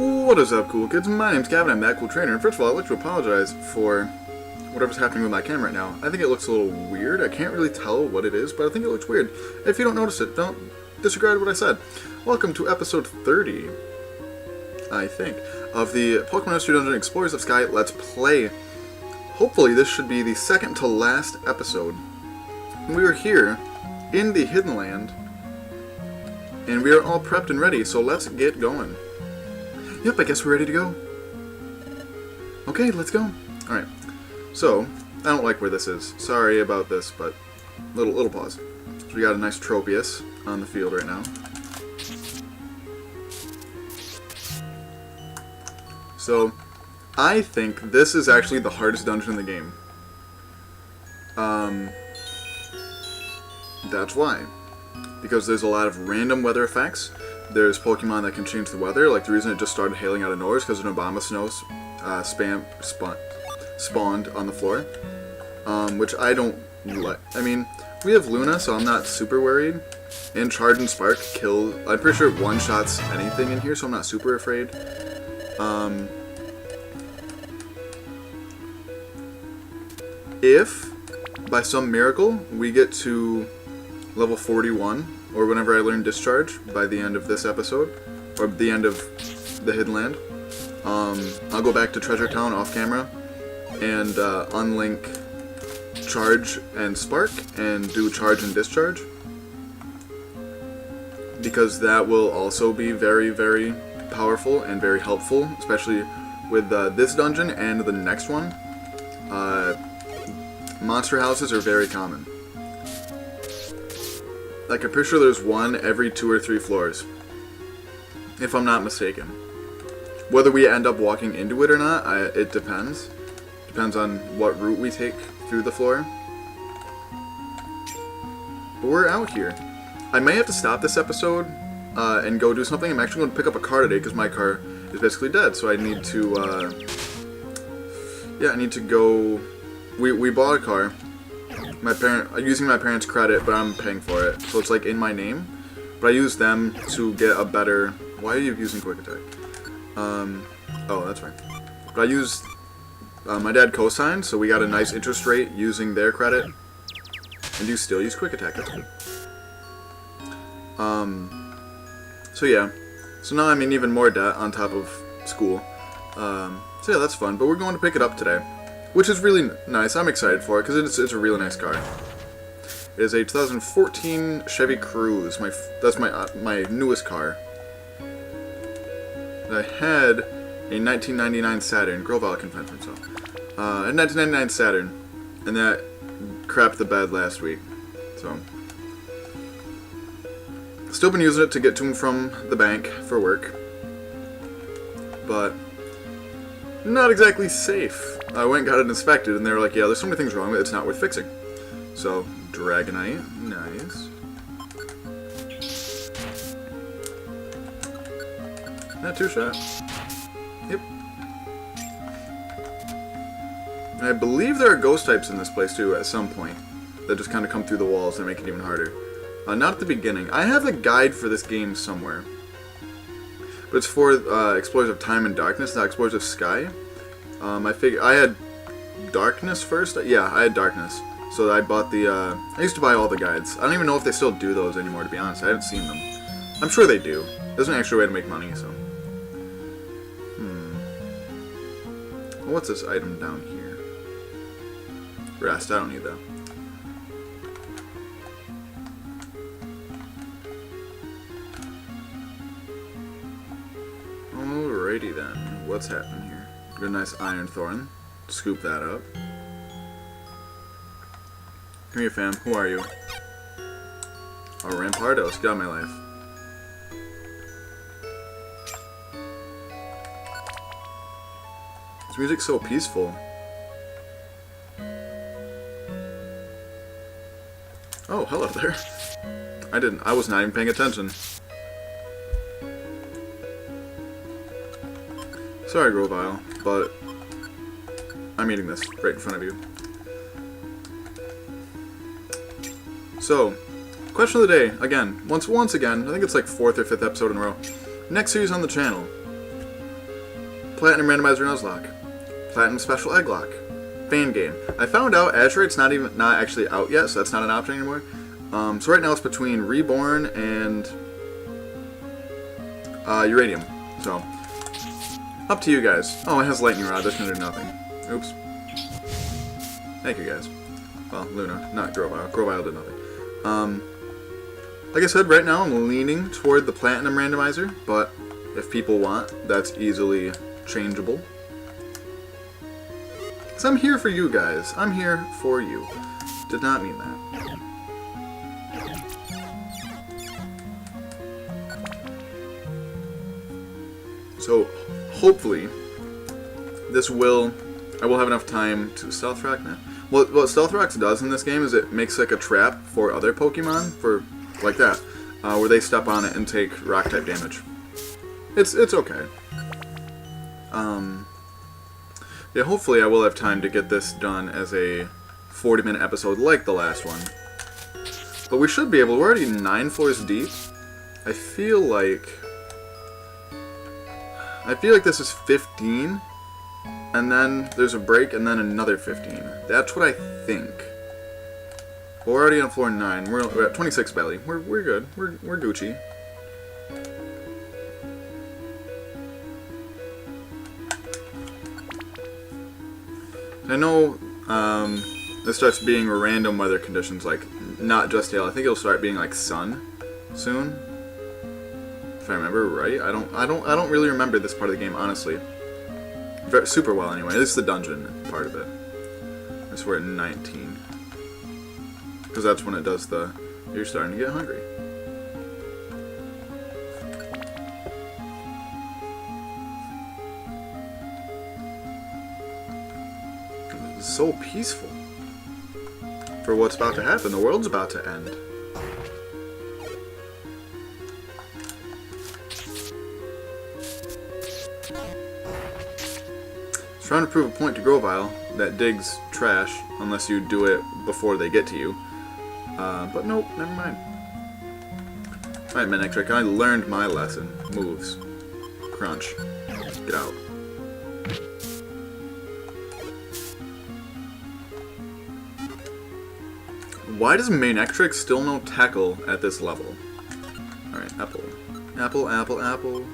What is up, cool kids? My name's Gavin, I'm that cool trainer, and first of all, I'd like to apologize for whatever's happening with my camera right now. I think it looks a little weird. I can't really tell what it is, but I think it looks weird. If you don't notice it, don't disregard what I said. Welcome to episode 30, I think, of the Pokemon Mystery Dungeon Explorers of Sky Let's Play. Hopefully this should be the second to last episode. We are here in the Hidden Land, and we are all prepped and ready, so let's get going. Yep, I guess we're ready to go. Okay, let's go. Alright, so, I don't like where this is. Sorry about this, but little pause. So we got a nice Tropius on the field right now. So, I think this is actually the hardest dungeon in the game. That's why. Because there's a lot of random weather effects. There's Pokemon that can change the weather. Like, the reason it just started hailing out of nowhere is because an Obama snow spawned on the floor. Which I don't like. I mean, we have Luna, so I'm not super worried. And Charge and Spark kill. I'm pretty sure it one-shots anything in here, so I'm not super afraid. If, by some miracle, we get to level 41, or whenever I learn Discharge by the end of this episode, or the end of the Hidden Land, I'll go back to Treasure Town off camera and unlink Charge and Spark and do Charge and Discharge, because that will also be very, very powerful and very helpful, especially with this dungeon and the next one. Monster houses are very common. Like, I'm pretty sure there's one every 2 or 3 floors, if I'm not mistaken. Whether we end up walking into it or not, it depends. Depends on what route we take through the floor. But we're out here. I may have to stop this episode and go do something. I'm actually going to pick up a car today because my car is basically dead. So I need to, I need to go. We bought a car. I'm using my parents' credit, but I'm paying for it. So it's like in my name. But I use them to get a better... Why are you using Quick Attack? Oh, that's fine. But I used... my dad co-signed, so we got a nice interest rate using their credit. And you still use Quick Attack, that's good. So yeah. So now I'm in even more debt on top of school. So yeah, that's fun. But we're going to pick it up today. Which is really nice. I'm excited for it because it's a really nice car. It is a 2014 Chevy Cruze. That's my newest car. And I had a 1999 Saturn. Grovile can fend for himself. A 1999 Saturn, and that crapped the bed last week. So still been using it to get to and from the bank for work, but not exactly safe. I went and got it inspected, and they were like, yeah, there's so many things wrong with it, it's not worth fixing. So, Dragonite, nice. Not two-shot. Yep. And I believe there are ghost types in this place, too, at some point, that just kind of come through the walls and make it even harder. Not at the beginning. I have a guide for this game somewhere. But it's for Explorers of Time and Darkness, not Explorers of Sky. I had Darkness first. Yeah, I had Darkness. So I bought the, I used to buy all the guides. I don't even know if they still do those anymore, to be honest. I haven't seen them. I'm sure they do. There's an extra way to make money, so. What's this item down here? Rest, I don't need that. Alrighty then. What's happening here? Got a nice Iron Thorn. Scoop that up. Come here, fam. Who are you? Oh, Rampardos. Get out of my life. This music's so peaceful. Oh, hello there. I was not even paying attention. Sorry, Grovile, but I'm eating this right in front of you. So, question of the day, again, once again, I think it's like 4th or 5th episode in a row. Next series on the channel. Platinum Randomizer Nuzlocke. Platinum Special Egg Lock. Fan Game. I found out Azurate's not actually out yet, so that's not an option anymore. So right now it's between Reborn and Uranium. So, up to you guys. Oh, it has Lightning Rod. That's gonna do nothing. Oops. Thank you guys. Well, Luna, not Grovile. Grovile did nothing. Like I said, right now I'm leaning toward the Platinum Randomizer, but if people want, that's easily changeable. Because I'm here for you guys. I'm here for you. Did not mean that. So, hopefully, I will have enough time to Stealth Rock now. What Stealth Rocks does in this game is it makes like a trap for other Pokemon, like that, where they step on it and take Rock type damage. It's okay. Yeah, hopefully I will have time to get this done as a 40-minute episode like the last one. But we should be able. We're already 9 floors deep. I feel like this is 15, and then there's a break, and then another 15. That's what I think. We're already on floor 9. We're at 26 belly. We're good. We're Gucci. I know this starts being random weather conditions, like not just hail. I think it'll start being like sun soon. If I remember right, I don't really remember this part of the game, honestly. Super well, anyway. At least the dungeon part of it. I swear at 19, because that's when it does the. You're starting to get hungry. This is so peaceful for what's about to happen. The world's about to end. Trying to prove a point to Grovile that digs trash unless you do it before they get to you. But nope, never mind. Alright, Manectric, I learned my lesson. Moves. Crunch. Get out. Why does Manectric still know Tackle at this level? Alright, Apple. Apple, Apple, Apple.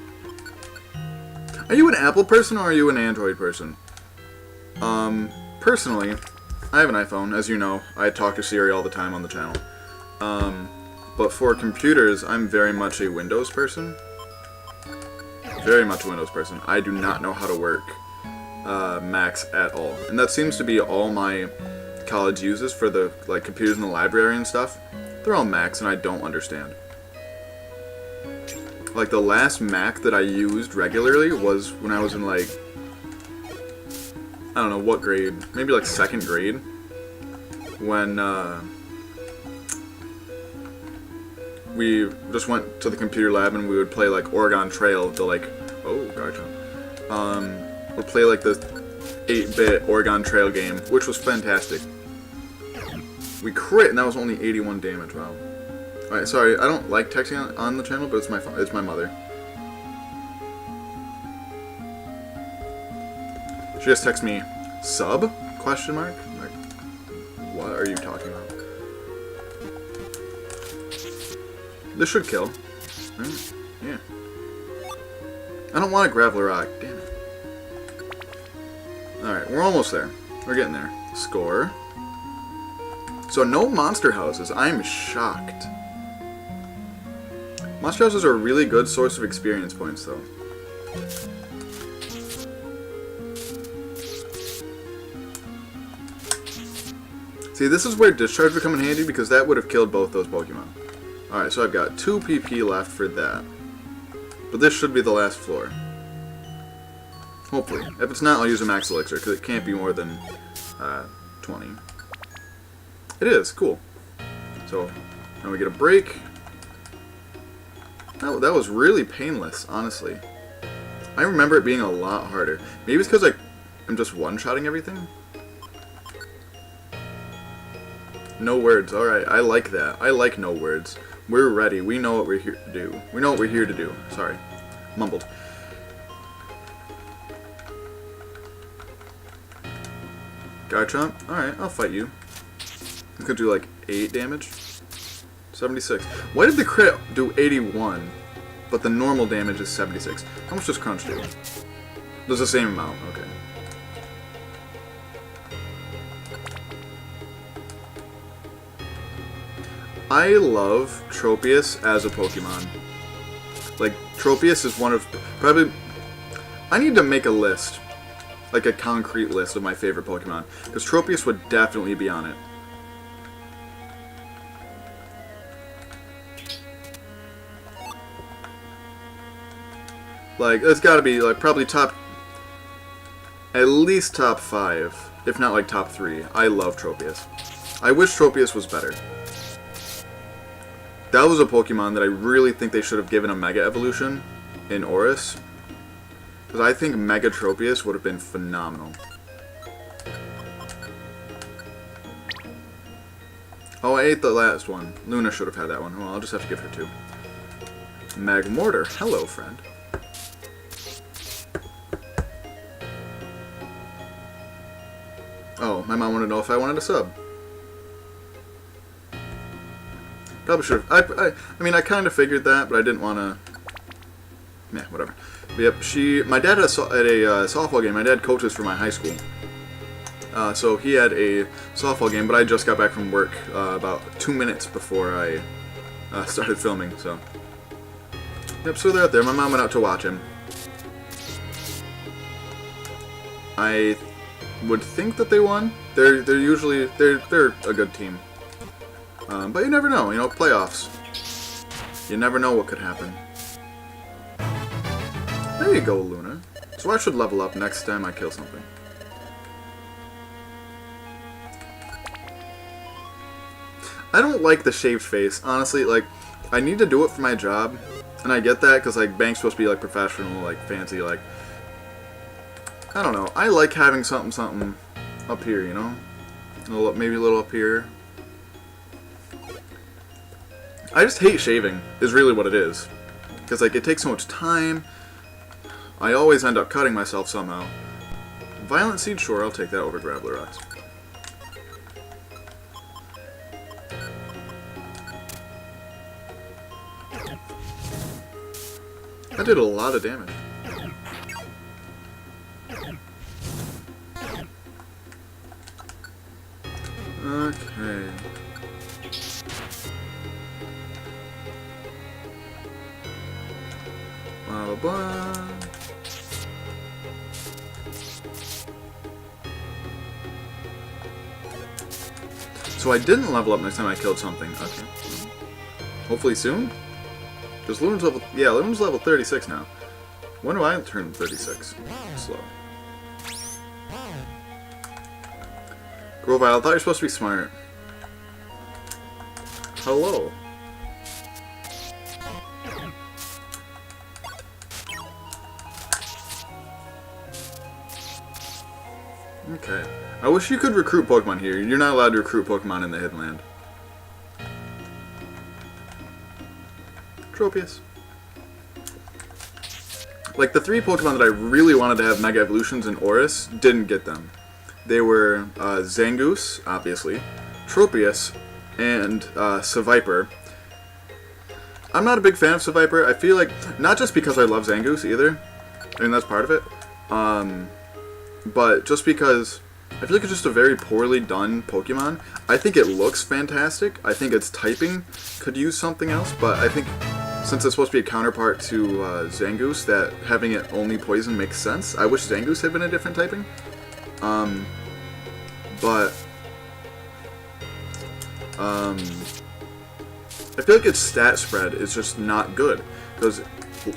Are you an Apple person or are you an Android person? Personally, I have an iPhone, as you know. I talk to Siri all the time on the channel. But for computers, I'm very much a Windows person. Very much a Windows person. I do not know how to work Macs at all. And that seems to be all my college uses for the computers in the library and stuff. They're all Macs, and I don't understand. Like, the last Mac that I used regularly was when I was in, like, I don't know what grade, maybe like 2nd grade, when we just went to the computer lab and we would play like Oregon Trail, the we'd play like the 8-bit Oregon Trail game, which was fantastic. We crit, and that was only 81 damage. Wow. Alright, sorry, I don't like texting on the channel, but it's my mother. She just texted me, sub? Question mark? Like, what are you talking about? This should kill. Right? Yeah. I don't want a Graveler Rock. Damn it. Alright, we're almost there. We're getting there. Score. So no monster houses. I'm shocked. Monster houses are a really good source of experience points, though. See, this is where Discharge would come in handy, because that would have killed both those Pokemon. Alright, so I've got 2 PP left for that. But this should be the last floor. Hopefully. If it's not, I'll use a Max Elixir, because it can't be more than 20. It is. Cool. So, now we get a break. That was really painless, honestly. I remember it being a lot harder. Maybe it's because I'm just one-shotting everything? No words. Alright, I like that. I like no words. We're ready. We know what we're here to do. We know what we're here to do. Sorry. Mumbled. Garchomp? Alright, I'll fight you. I could do like 8 damage. 76. Why did the crit do 81, but the normal damage is 76? How much does Crunch do? Does the same amount, okay. I love Tropius as a Pokemon. Like, Tropius is one of, probably, I need to make a list. Like a concrete list of my favorite Pokemon. Because Tropius would definitely be on it. Like, it's gotta be, like, probably top, at least top 5. If not, like, top 3. I love Tropius. I wish Tropius was better. That was a Pokemon that I really think they should have given a Mega Evolution in Oris. Because I think Mega Tropius would have been phenomenal. Oh, I ate the last one. Luna should have had that one. Well, I'll just have to give her 2. Magmortar. Hello, friend. Oh, my mom wanted to know if I wanted a sub. Probably should have. I mean, I kind of figured that, but I didn't want to. Yeah, whatever. But yep, my dad at a softball game. My dad coaches for my high school. So he had a softball game, but I just got back from work about 2 minutes before I started filming. So, yep. So they're out there. My mom went out to watch him. I would think that they won. They're usually they're a good team. But you never know, you know, playoffs. You never know what could happen. There you go, Luna. So I should level up next time I kill something. I don't like the shaved face, honestly. Like, I need to do it for my job, and I get that because like Bank's supposed to be like professional, like fancy, like. I don't know. I like having something up here, you know, maybe a little up here. I just hate shaving, is really what it is. Because, like, it takes so much time. I always end up cutting myself somehow. Violent Seed, sure, I'll take that over Graveler Rocks. That did a lot of damage. Okay. Blah, blah, blah. So I didn't level up next time I killed something. Okay. Hopefully soon? Because Luna's level... Yeah, Luna's level 36 now. When do I turn 36? Slow. Grovile, I thought you were supposed to be smart. Hello. Okay. I wish you could recruit Pokemon here. You're not allowed to recruit Pokemon in the Hidden Land. Tropius. Like, the 3 Pokemon that I really wanted to have Mega Evolutions in Oris didn't get them. They were Zangoose, obviously, Tropius, and Seviper. I'm not a big fan of Seviper. I feel like, not just because I love Zangoose either, I mean, that's part of it, but just because I feel like it's just a very poorly done Pokemon. I think it looks fantastic. I think its typing could use something else, but I think since it's supposed to be a counterpart to Zangoose, that having it only poison makes sense. I wish Zangoose had been a different typing. But I feel like its stat spread is just not good. Because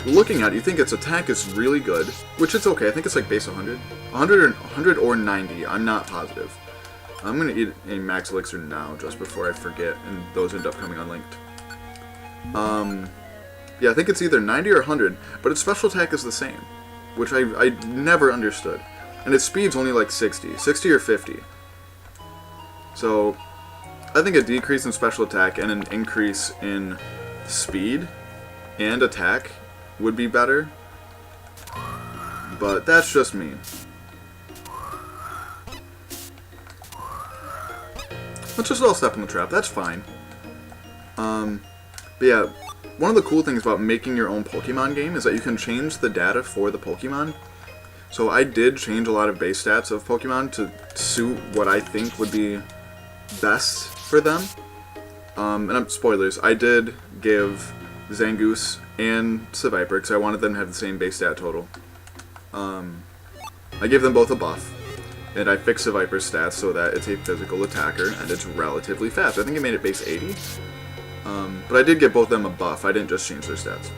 looking at it, you think its attack is really good, which it's okay. I think it's like base 100. 100 or 90, I'm not positive. I'm going to eat a Max Elixir now, just before I forget, and those end up coming unlinked. Yeah, I think it's either 90 or 100, but its special attack is the same, which I never understood. And its speed's only like 60 or 50. So, I think a decrease in special attack and an increase in speed and attack would be better. But that's just me. Let's just all step in the trap. That's fine. But yeah, one of the cool things about making your own Pokemon game is that you can change the data for the Pokemon. So I did change a lot of base stats of Pokemon to suit what I think would be best for them. Spoilers, I did give Zangoose and Seviper, because I wanted them to have the same base stat total. I gave them both a buff, and I fixed Seviper's stats so that it's a physical attacker, and it's relatively fast. I think it made it base 80. But I did give both of them a buff, I didn't just change their stats.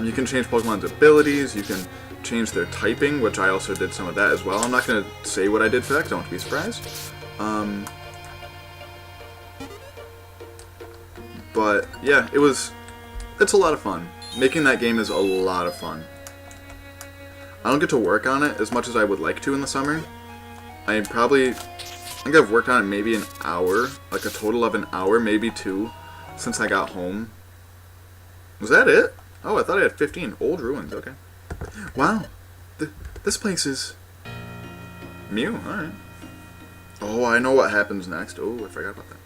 You can change Pokemon's abilities, you can change their typing, which I also did some of that as well. I'm not going to say what I did for that, because I want to be surprised. But yeah, it's a lot of fun. Making that game is a lot of fun. I don't get to work on it as much as I would like to in the summer. I think I've worked on it maybe an hour, like a total of an hour, maybe 2, since I got home. Was that it? Oh, I thought I had 15. Old ruins, okay. Wow, this place is... Mew, alright. Oh, I know what happens next. Oh, I forgot about that.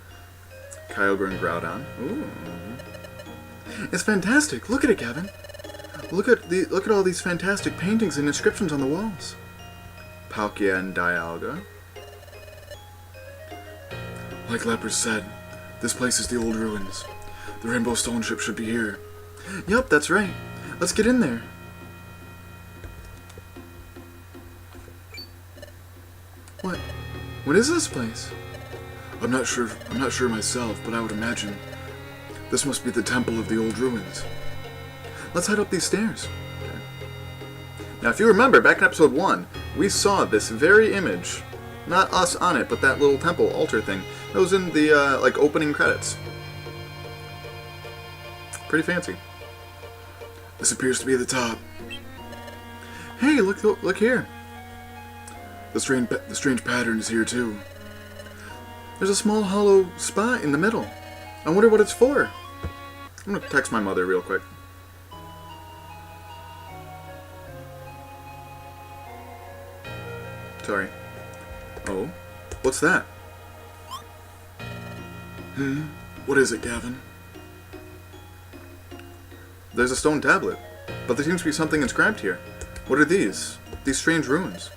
Kyogre and Groudon. Ooh. It's fantastic. Look at it, Gavin. Look at all these fantastic paintings and inscriptions on the walls. Palkia and Dialga. Like Lepers said, this place is the old ruins. The Rainbow Stone ship should be here. Yup, that's right. Let's get in there. What is this place? I'm not sure myself, but I would imagine this must be the temple of the old ruins. Let's head up these stairs. Okay. Now, if you remember, back in episode 1, we saw this very image. Not us on it, but that little temple altar thing. That was in the, opening credits. Pretty fancy. This appears to be the top. Hey, look here. The strange pattern is here, too. There's a small hollow spot in the middle. I wonder what it's for. I'm gonna text my mother real quick. Sorry. Oh, what's that? What is it, Gavin? There's a stone tablet, but there seems to be something inscribed here. What are these? These strange runes.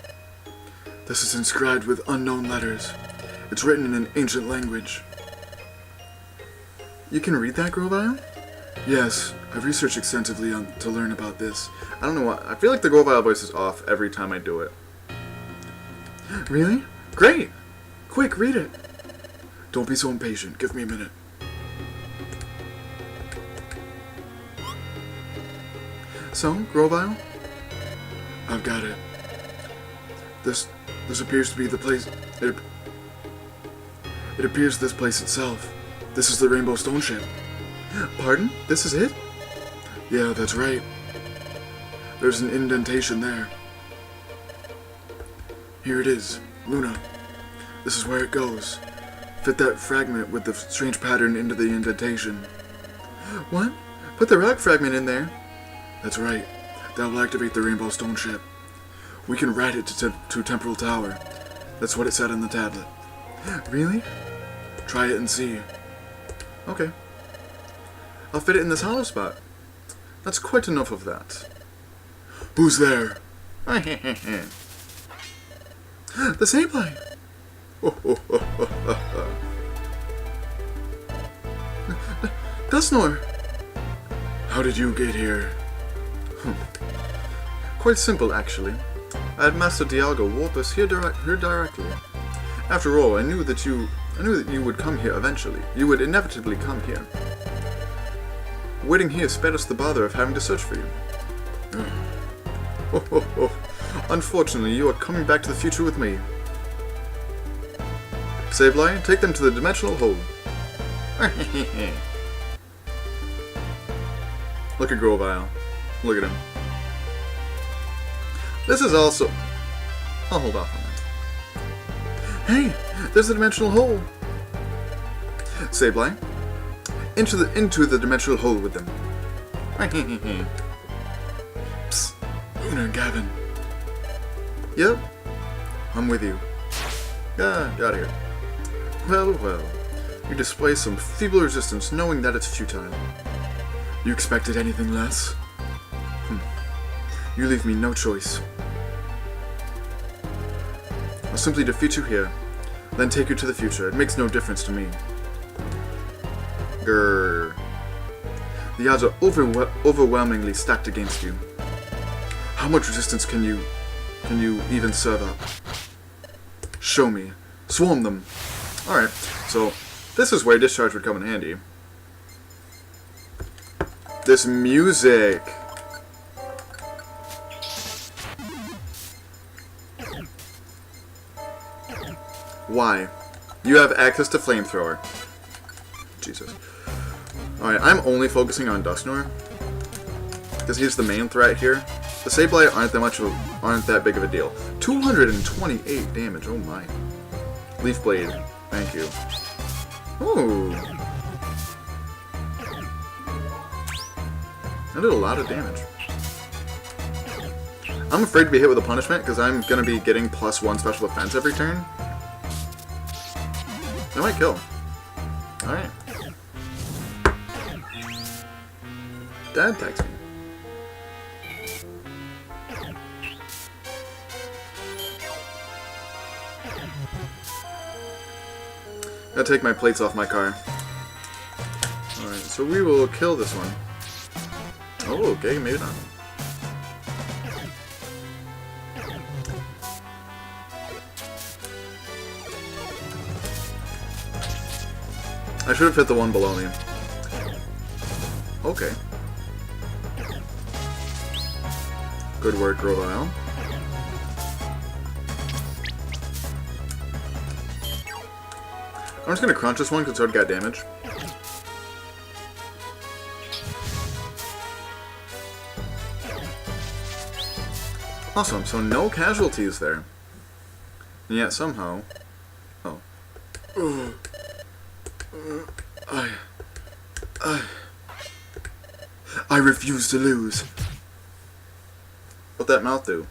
This is inscribed with unknown letters. It's written in an ancient language. You can read that, Grovyle? Yes, I've researched extensively to learn about this. I don't know why. I feel like the Grovyle voice is off every time I do it. Really? Great! Quick, read it! Don't be so impatient. Give me a minute. So, Grovyle? I've got it. This appears to be the place... It appears this place itself. This is the Rainbow Stone Ship. Pardon? This is it? Yeah, that's right. There's an indentation there. Here it is. Luna. This is where it goes. Fit that fragment with the strange pattern into the indentation. What? Put the rock fragment in there? That's right. That will activate the Rainbow Stone Ship. We can ride it to Temporal Tower. That's what it said on the tablet. Really? Try it and see. Okay. I'll fit it in this hollow spot. That's quite enough of that. Who's there? The Sableye! Dusknoir! How did you get here? Quite simple, actually. I had Master Dialga warp us here directly. After all, I knew that you would come here eventually. You would inevitably come here. Waiting here spared us the bother of having to search for you. Unfortunately, you are coming back to the future with me. Sableye, take them to the dimensional hole. Look at Grovyle. Look at him. This is also... I'll hold off on that. Hey, there's the dimensional hole. Sableye, into the dimensional hole with them. Psst, Luna and Gavin. Yep, I'm with you. Ah, get out of here. Well, well. You display some feeble resistance, knowing that it's futile. You expected anything less? You leave me no choice. I'll simply defeat you here, then take you to the future. It makes no difference to me. Grrr. The odds are overwhelmingly stacked against you. How much resistance can you even serve up? Show me. Swarm them. Alright, so this is where discharge would come in handy. This music. Why? You have access to flamethrower. Jesus. Alright, I'm only focusing on Dusknoir, because he's the main threat here. The Sableye aren't that big of a deal. 228 damage, oh my. Leaf Blade, thank you. Ooh. That did a lot of damage. I'm afraid to be hit with a punishment, because I'm going to be getting +1 special defense every turn. That might kill. Alright. Dad texts me. Gotta take my plates off my car. Alright, so we will kill this one. Oh, okay, maybe not. I should have hit the one below me. Okay. Good work, Grovile. I'm just gonna crunch this one because it's already got damage. Awesome, so no casualties there. And yet somehow... Oh. I refuse to lose. What'd that mouth do?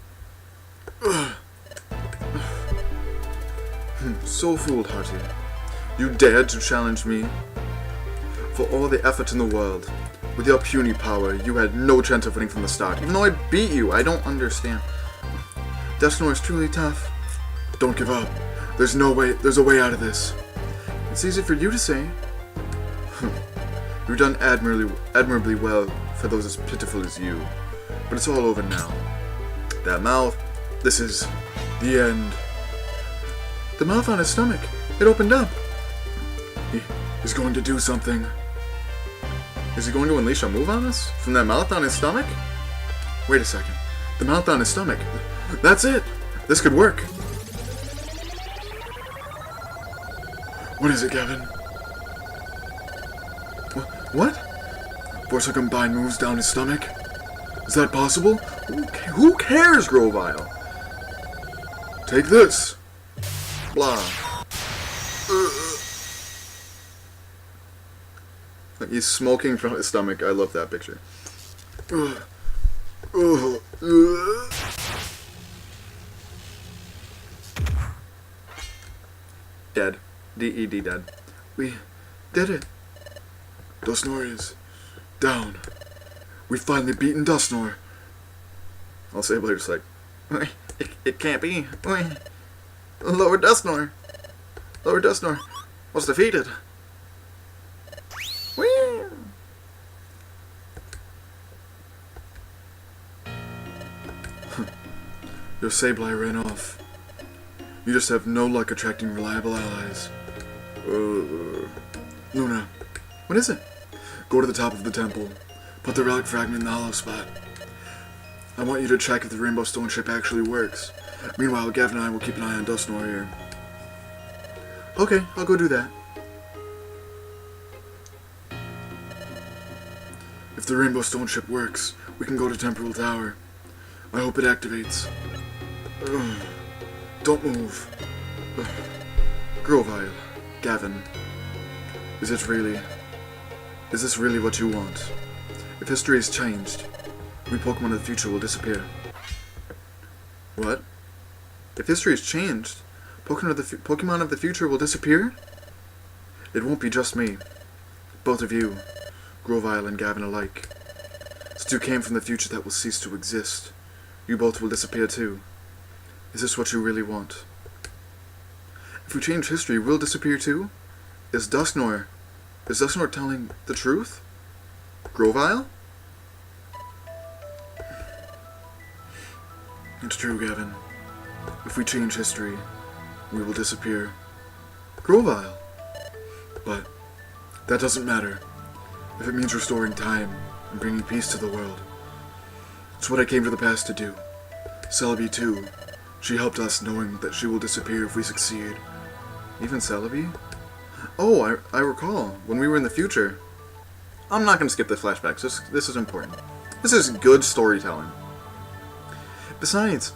So foolhardy. You dared to challenge me? For all the effort in the world, with your puny power, you had no chance of winning from the start. Even though I beat you, I don't understand. Dusknoir is truly tough. Don't give up. There's a way out of this. It's easy for you to say. You've done admirably well for those as pitiful as you. But it's all over now. That mouth, this is the end. The mouth on his stomach, it opened up. He's going to do something. Is he going to unleash a move on us? From that mouth on his stomach? Wait a second. The mouth on his stomach. That's it! This could work. What is it, Gavin? What? Force a combined moves down his stomach? Is that possible? Who cares, Grovile? Take this. Blah. He's smoking from his stomach. I love that picture. Dead. D-E-D, dead. We did it. Dusknoir is down. We've finally beaten Dusknoir. I'll say later, just like, it can't be. Lower Dusknoir. Lower Dusknoir was defeated. Your Sableye ran off. You just have no luck attracting reliable allies. Luna, what is it? Go to the top of the temple. Put the relic fragment in the hollow spot. I want you to check if the Rainbow Stone Ship actually works. Meanwhile, Gavin and I will keep an eye on Dusknoir here. Okay, I'll go do that. If the Rainbow Stone Ship works, we can go to Temporal Tower. I hope it activates. Don't move. Grovile, Gavin. Is this really what you want? If history is changed, we Pokemon of the future will disappear. What? If history is changed, Pokemon of the future will disappear? It won't be just me. Both of you, Grovyle and Gavin alike. Stu came from the future that will cease to exist. You both will disappear too. Is this what you really want? If we change history, we'll disappear too? Is Dusknoir telling the truth? Grovyle? It's true, Gavin. If we change history, we will disappear. Grovyle! But that doesn't matter. If it means restoring time and bringing peace to the world. It's what I came to the past to do. Celebi too. She helped us knowing that she will disappear if we succeed. Even Celebi? Oh, I recall. When we were in the future. I'm not going to skip the flashbacks. This is important. This is good storytelling. Besides,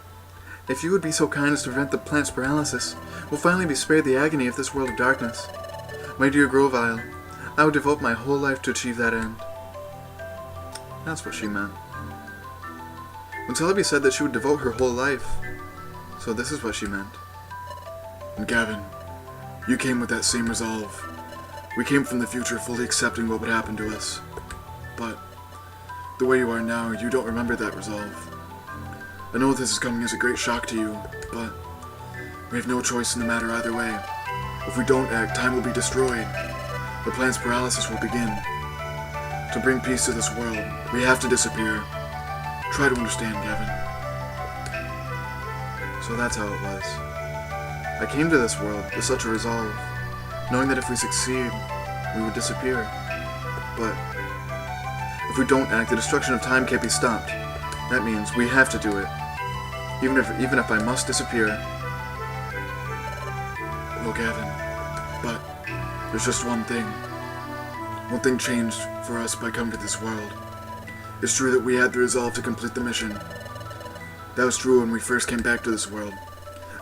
if you would be so kind as to prevent the plant's paralysis, we'll finally be spared the agony of this world of darkness. My dear Grovyle, I would devote my whole life to achieve that end. That's what she meant. When Celebi said that she would devote her whole life, so this is what she meant. And Gavin, you came with that same resolve. We came from the future fully accepting what would happen to us. But the way you are now, you don't remember that resolve. I know this is coming as a great shock to you, but we have no choice in the matter either way. If we don't act, time will be destroyed. The plant's paralysis will begin. To bring peace to this world, we have to disappear. Try to understand, Gavin. So that's how it was. I came to this world with such a resolve, knowing that if we succeed, we would disappear. But if we don't act, the destruction of time can't be stopped. That means we have to do it. Even if I must disappear. Oh, Gavin. But there's just one thing. One thing changed for us by coming to this world. It's true that we had the resolve to complete the mission. That was true when we first came back to this world.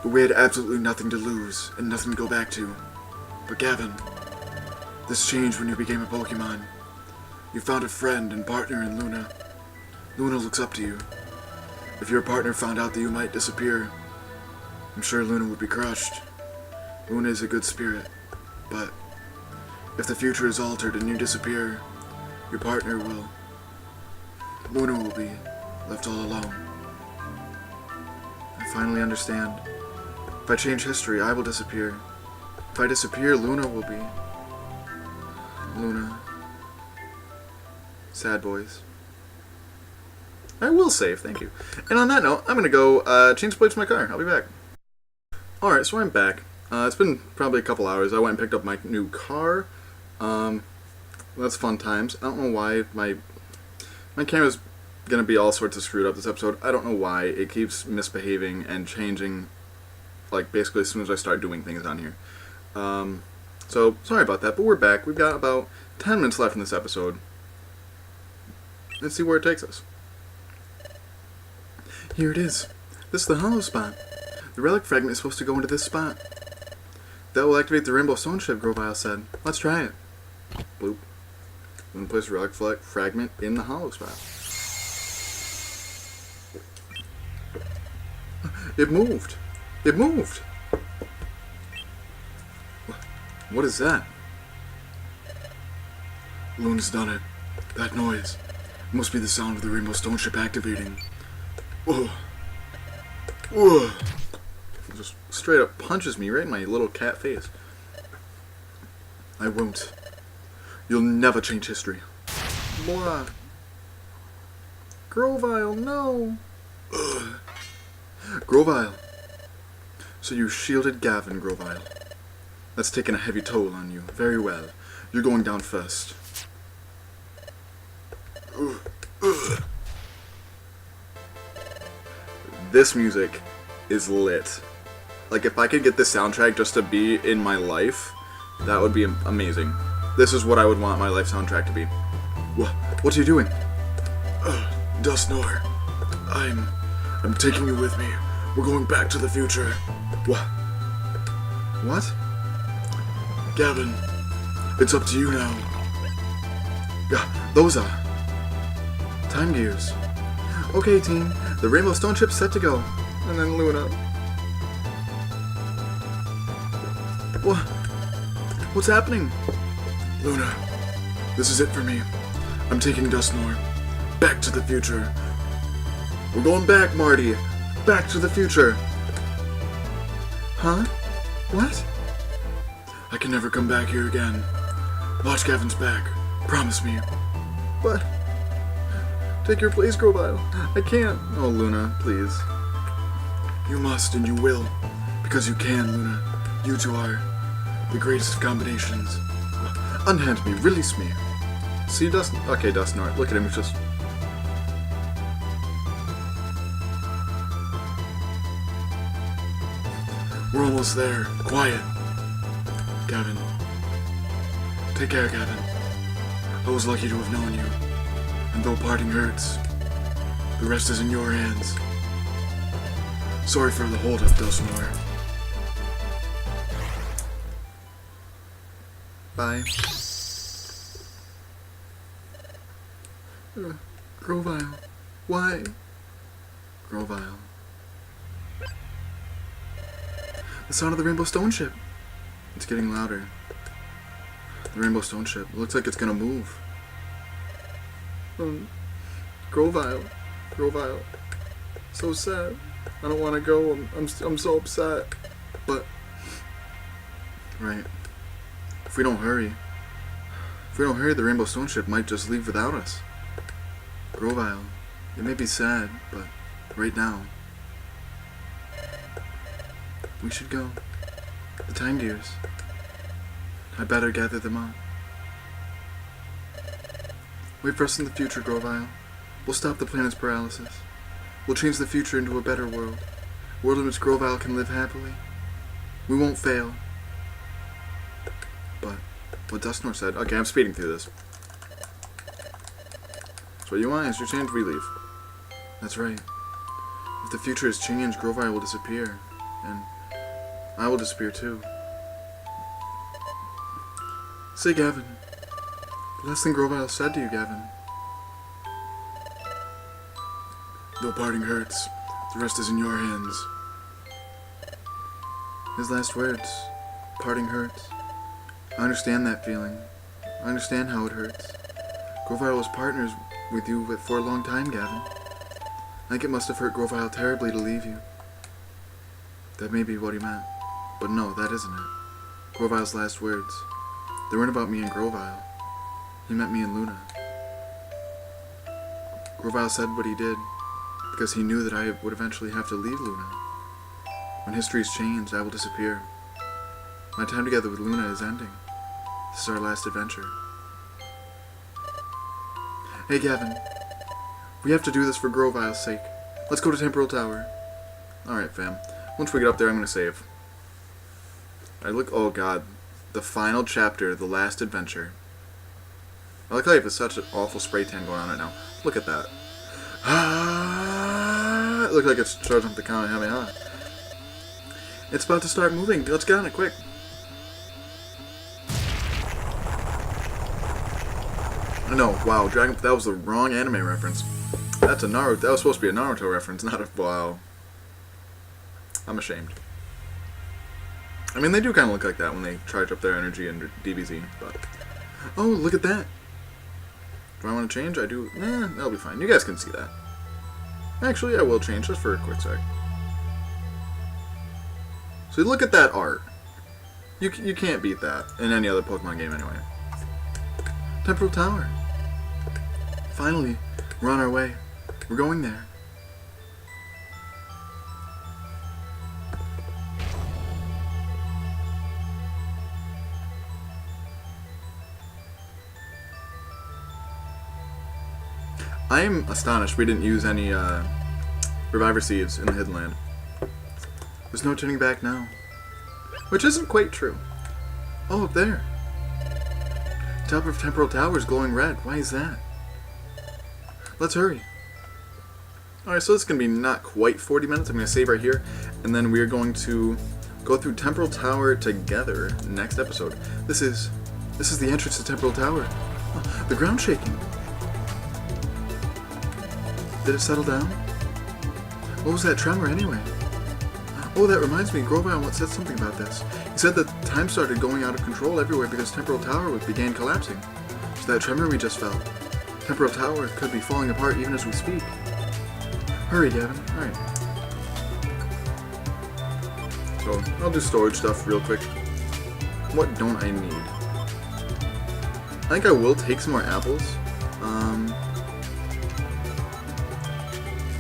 But we had absolutely nothing to lose and nothing to go back to. But Gavin, this changed when you became a Pokemon. You found a friend and partner in Luna. Luna looks up to you. If your partner found out that you might disappear, I'm sure Luna would be crushed. Luna is a good spirit, but if the future is altered and you disappear, your partner will... Luna will be left all alone. I finally understand. If I change history, I will disappear. If I disappear, Luna will be... Luna. Sad boys. I will save, thank you. And on that note, I'm going to go change the plates to my car. I'll be back. Alright, so I'm back. It's been probably a couple hours. I went and picked up my new car. That's fun times. I don't know why my camera's going to be all sorts of screwed up this episode. I don't know why. It keeps misbehaving and changing, like, basically as soon as I start doing things on here. So, sorry about that, but we're back. We've got about 10 minutes left in this episode. Let's see where it takes us. Here it is. This is the hollow spot. The relic fragment is supposed to go into this spot. That will activate the rainbow stone chip, Grovyle said. Let's try it. Bloop. Then place the relic fragment in the hollow spot. It moved. It moved. What is that? Luna's done it. That noise. It must be the sound of the rainbow stone chip activating. Whoa. Whoa. It just straight up punches me right in my little cat face. I won't. You'll never change history. Blah. Grovyle, no. Ugh. Grovyle. So you shielded Gavin, Grovyle. That's taken a heavy toll on you. Very well. You're going down first. Ugh. Ugh. This music is lit. Like, if I could get this soundtrack just to be in my life, that would be amazing. This is what I would want my life soundtrack to be. What are you doing? Dusknoir. I'm taking you with me. We're going back to the future. What? Gavin, it's up to you now. Those are time gears. Okay, team. The rainbow stone chip's set to go. And then Luna. What? What's happening? Luna, this is it for me. I'm taking Dusknoir back to the future. We're going back, Marty. Back to the future. Huh? What? I can never come back here again. Watch Gavin's back. Promise me. But take your place, Grovile. I can't. Oh, Luna, please. You must and you will. Because you can, Luna. You two are the greatest of combinations. Unhand me. Release me. See, okay, Dusknoir. Look at him. He's just... We're almost there. Quiet. Gavin. Take care, Gavin. I was lucky to have known you. And though parting hurts, the rest is in your hands. Sorry for the hold-up, Dusknoir. Bye. Grovile. Why? Grovile. The sound of the Rainbow Stone Ship. It's getting louder. The Rainbow Stone Ship. It looks like it's gonna move. Grovile. Grovile. So sad. I don't want to go. I'm so upset. But right. If we don't hurry, the Rainbow Stone Ship might just leave without us. Grovile. It may be sad, but right now, we should go. The Time Gears. I better gather them up. Wait for us in the future, Grovile. We'll stop the planet's paralysis. We'll change the future into a better world. A world in which Grovile can live happily. We won't fail. But what Dusknoir said... Okay, I'm speeding through this. So what you want is your change, we leave. That's right. If the future is changed, Grovile will disappear. And I will disappear too. Say, Gavin. The last thing Grovile said to you, Gavin. Though parting hurts, the rest is in your hands. His last words. Parting hurts. I understand that feeling. I understand how it hurts. Grovile was partners with you for a long time, Gavin. I think it must have hurt Grovile terribly to leave you. That may be what he meant. But no, that isn't it. Grovile's last words. They weren't about me and Grovile. He meant me and Luna. Grovile said what he did because he knew that I would eventually have to leave Luna. When history's changed, I will disappear. My time together with Luna is ending. This is our last adventure. Hey, Gavin. We have to do this for Grovile's sake. Let's go to Temporal Tower. Alright, fam. Once we get up there, I'm going to save. Oh god. The final chapter, the last adventure. I like how you have such an awful spray tan going on right now. Look at that. It looks like it's charging up the Kamehameha. It's about to start moving. Let's get on it quick. No, wow, Dragon. That was the wrong anime reference. That's a Naruto. That was supposed to be a Naruto reference, not a. Wow. I'm ashamed. I mean, they do kind of look like that when they charge up their energy in DBZ, but... Oh, look at that! Do I want to change? I do... that'll be fine. You guys can see that. Actually, I will change just for a quick sec. So look at that art. You can't beat that in any other Pokemon game anyway. Temporal Tower. Finally, we're on our way. We're going there. I am astonished we didn't use any Reviver Seeds in the Hidden Land. There's no turning back now. Which isn't quite true. Oh, up there. The top of Temporal Tower is glowing red. Why is that? Let's hurry. Alright, so this is going to be not quite 40 minutes. I'm going to save right here. And then we're going to go through Temporal Tower together next episode. This is the entrance to Temporal Tower. Oh, the ground's shaking. Did it settle down? What was that tremor anyway? Oh, that reminds me, Grovile once said something about this. He said that time started going out of control everywhere because Temporal Tower began collapsing. So that tremor we just felt. Temporal Tower could be falling apart even as we speak. Hurry, Gavin. Alright. So, I'll do storage stuff real quick. What don't I need? I think I will take some more apples.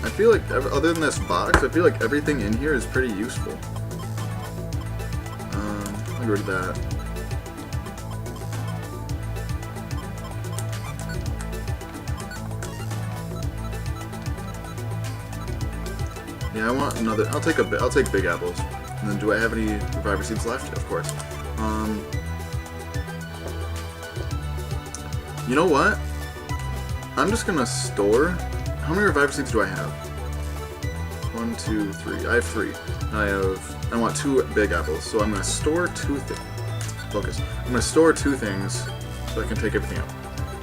I feel like, other than this box, I feel like everything in here is pretty useful. I'll get rid of that. Yeah, I want another. I'll take big apples. And then, do I have any reviver seeds left? Of course. You know what? I'm just gonna store. How many reviver seeds do I have? 1, 2, 3. I have 3. I want 2 big apples, so I'm gonna store 2 things. Focus. I'm gonna store 2 things so I can take everything out.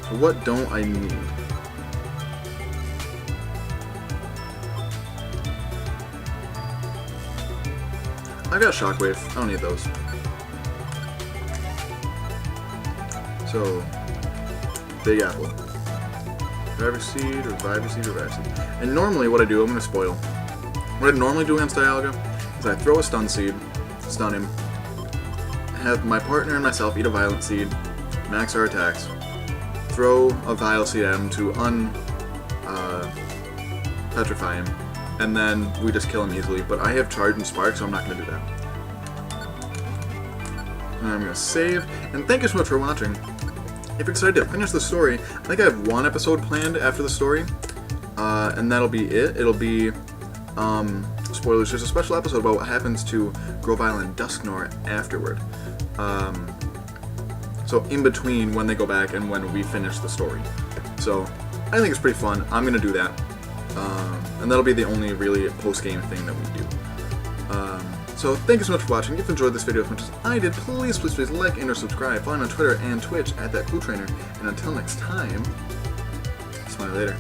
So what don't I need? I've got Shockwave. I don't need those. So, big apple. Reviver seed, reviver seed, reviver seed. And normally what I do, I'm going to spoil. What I normally do against Dialga is I throw a stun seed, stun him, have my partner and myself eat a violent seed, max our attacks, throw a vile seed at him to petrify him, and then we just kill him easily. But I have Charge and Spark, so I'm not going to do that. And I'm going to save, and thank you so much for watching. If you're excited to finish the story, I think I have 1 episode planned after the story, and that'll be it. It'll be, spoilers, there's a special episode about what happens to Grovile and Dusknoir afterward. So in between when they go back and when we finish the story. So I think it's pretty fun. I'm going to do that. And that'll be the only really post-game thing that we do. So thank you so much for watching. If you enjoyed this video as much as I did, please like and or subscribe. Follow me on Twitter and Twitch at ThatCoolTrainer. And until next time, smile later.